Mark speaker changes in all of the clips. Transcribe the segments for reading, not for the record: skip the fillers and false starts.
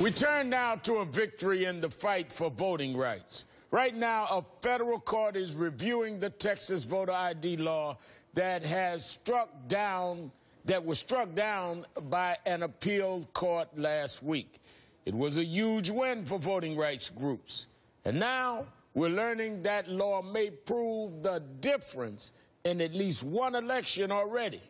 Speaker 1: We turn now to a victory in the fight for voting rights. Right now, a federal court is reviewing the Texas voter ID law that was struck down by an appeal court last week. It was a huge win for voting rights groups. And now we're learning that law may prove the difference in at least one election already.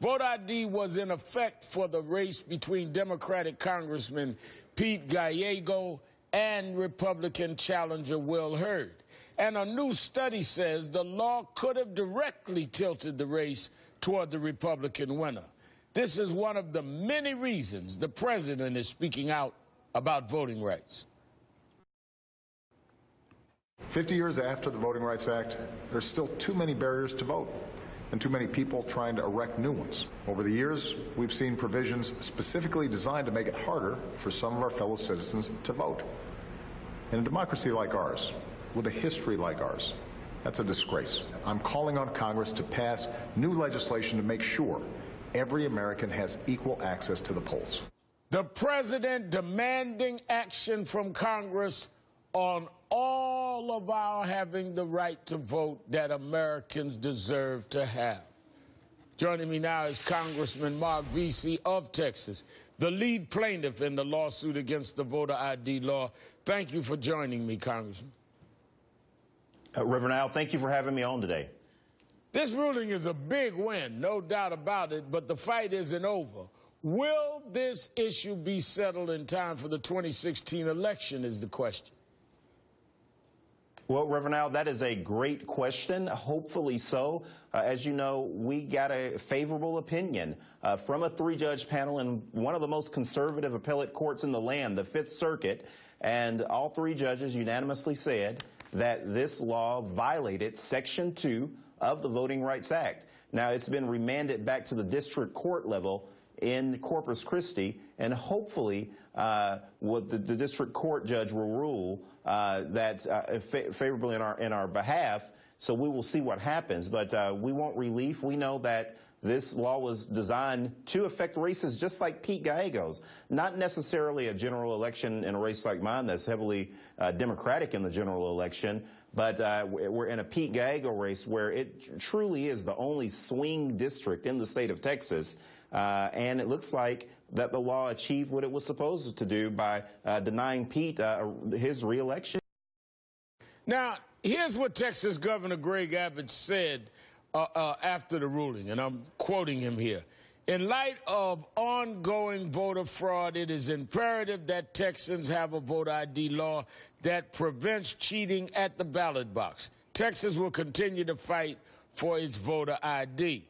Speaker 1: Voter ID was in effect for the race between Democratic Congressman Pete Gallego and Republican challenger Will Hurd. And a new study says the law could have directly tilted the race toward the Republican winner. This is one of the many reasons the president is speaking out about voting rights.
Speaker 2: 50 years after the Voting Rights Act, there's still too many barriers to vote and too many people trying to erect new ones. Over the years, we've seen provisions specifically designed to make it harder for some of our fellow citizens to vote. In a democracy like ours, with a history like ours, that's a disgrace. I'm calling on Congress to pass new legislation to make sure every American has equal access to the polls.
Speaker 1: The president demanding action from Congress on all of our having the right to vote that Americans deserve to have. Joining me now is Congressman Marc Veasey of Texas, the lead plaintiff in the lawsuit against the voter ID law. Thank you for joining me, Congressman.
Speaker 3: Reverend Al, thank you for having me on today.
Speaker 1: This ruling is a big win, no doubt about it, but the fight isn't over. Will this issue be settled in time for the 2016 election is the question.
Speaker 3: Well, Reverend Al, that is a great question. Hopefully so. As you know, we got a favorable opinion from a three-judge panel in one of the most conservative appellate courts in the land, the Fifth Circuit, and all three judges unanimously said that this law violated Section 2 of the Voting Rights Act. Now, it's been remanded back to the district court level in Corpus Christi, and hopefully the district court judge will rule favorably in our behalf, so we will see what happens. But we want relief. We know that this law was designed to affect races just like Pete Gallego's, not necessarily a general election in a race like mine that's heavily Democratic in the general election, but we're in a Pete Gallego race where it truly is the only swing district in the state of Texas. And it looks like that the law achieved what it was supposed to do by denying Pete his reelection.
Speaker 1: Now, here's what Texas Governor Greg Abbott said after the ruling, and I'm quoting him here. In light of ongoing voter fraud, it is imperative that Texans have a voter ID law that prevents cheating at the ballot box. Texas will continue to fight for its voter ID.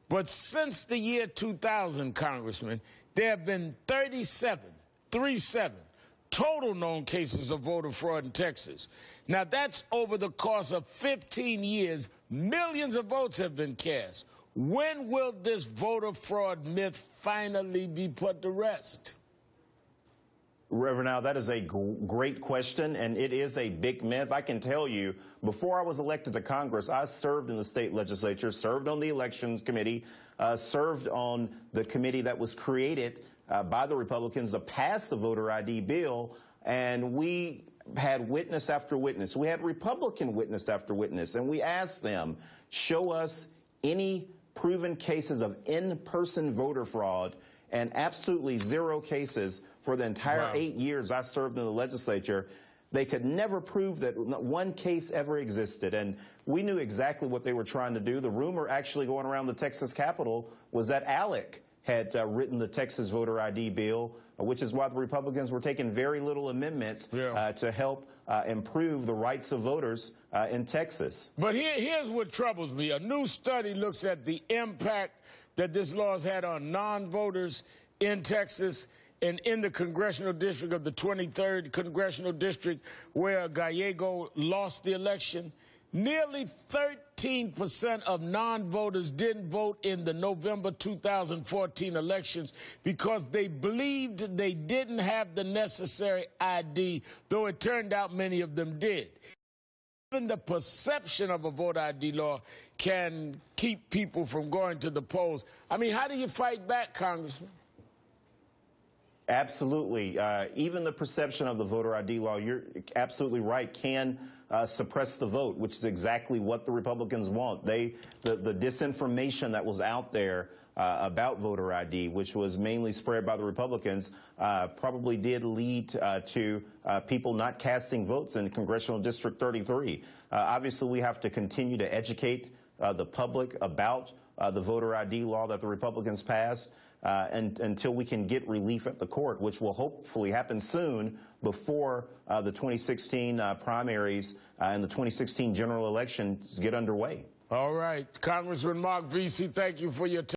Speaker 1: But since the year 2000, Congressman, there have been 37 total known cases of voter fraud in Texas. Now, that's over the course of 15 years. Millions of votes have been cast. When will this voter fraud myth finally be put to rest?
Speaker 3: Reverend Al, that is a great question, and it is a big myth. I can tell you, before I was elected to Congress, I served in the state legislature, served on the elections committee, served on the committee that was created by the Republicans to pass the voter ID bill, and we had witness after witness. We had Republican witness after witness, and we asked them, show us any proven cases of in-person voter fraud, and absolutely zero cases for the entire 8 years I served in the legislature. They could never prove that one case ever existed, and we knew exactly what they were trying to do. The rumor actually going around the Texas Capitol was that ALEC had written the Texas voter ID bill, which is why the Republicans were taking very little amendments to help improve the rights of voters in Texas.
Speaker 1: But here's what troubles me. A new study looks at the impact that this law has had on non-voters in Texas and in the congressional district of the 23rd Congressional District where Gallego lost the election. Nearly 13% of non-voters didn't vote in the November 2014 elections because they believed they didn't have the necessary ID, though it turned out many of them did. Even the perception of a voter ID law can keep people from going to the polls. I mean, how do you fight back, Congressman?
Speaker 3: Absolutely. Even the perception of the voter ID law, you're absolutely right, can suppress the vote, which is exactly what the Republicans want. The disinformation that was out there about voter ID, which was mainly spread by the Republicans, probably did lead to people not casting votes in Congressional District 33. Obviously, we have to continue to educate the public about the voter ID law that the Republicans passed. And until we can get relief at the court, which will hopefully happen soon before the 2016 primaries and the 2016 general elections get underway.
Speaker 1: All right. Congressman Marc Veasey, thank you for your time.